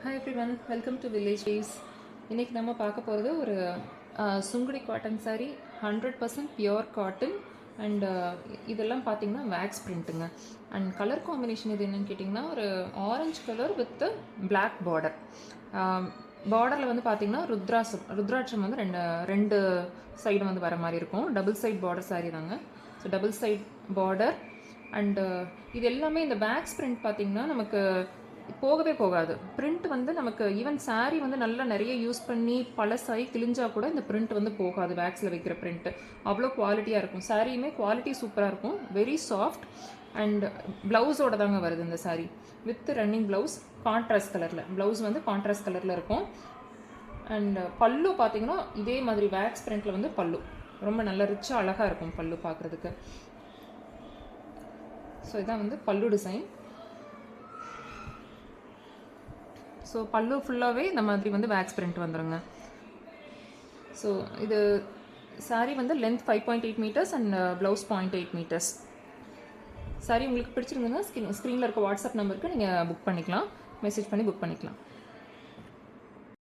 Hi everyone, welcome to village waves. இன்றைக்கி நம்ம பார்க்க போகிறது ஒரு Sungudi cotton sari, 100% pure cotton. And இதெல்லாம் பார்த்தீங்கன்னா வேக்ஸ் பிரிண்ட்டுங்க. அண்ட் கலர் காம்பினேஷன் இது என்னென்னு கேட்டிங்கன்னா, ஒரு orange colour with black border. பார்டரில் வந்து பார்த்திங்கன்னா ருத்ராட்சம் வந்து ரெண்டு சைடு வந்து வர மாதிரி இருக்கும். டபுள் சைட் பார்டர் சாரீ தாங்க. So double side border. And இது எல்லாமே இந்த வேக்ஸ் பிரிண்ட் பார்த்திங்கன்னா நமக்கு போகவே போகாது. பிரிண்ட் வந்து நமக்கு ஈவன் சாரீ வந்து நல்லா நிறைய யூஸ் பண்ணி பழசாகி கிழிஞ்சால் கூட இந்த பிரிண்ட் வந்து போகாது. வேக்ஸில் வைக்கிற பிரிண்ட்டு அவ்வளோ குவாலிட்டியாக இருக்கும். சாரியுமே குவாலிட்டி சூப்பராக இருக்கும், வெரி சாஃப்ட். அண்ட் ப்ளவுஸோட தாங்க வருது இந்த sari, with running blouse. Contrast கலரில் ப்ளவுஸ் வந்து கான்ட்ராஸ்ட் கலரில் இருக்கும். அண்ட் பல்லு பார்த்தீங்கன்னா இதே மாதிரி வேக்ஸ் பிரிண்டில் வந்து பல்லு ரொம்ப நல்ல ரிச்சாக அழகாக இருக்கும் பல்லு பார்க்குறதுக்கு. ஸோ இதான் வந்து பல்லு டிசைன். ஸோ பல்லு ஃபுல்லாகவே இந்த மாதிரி வந்து வேக்ஸ் பிரிண்ட் வந்துடுங்க. ஸோ இது சாரீ வந்து length 5.8 metres and blouse 0.8 metres. Sari உங்களுக்கு பிடிச்சிருந்ததுன்னா ஸ்க்ரீனில் இருக்க வாட்ஸ்அப் நம்பருக்கு நீங்கள் புக் பண்ணிக்கலாம், மெசேஜ் பண்ணி புக் பண்ணிக்கலாம்.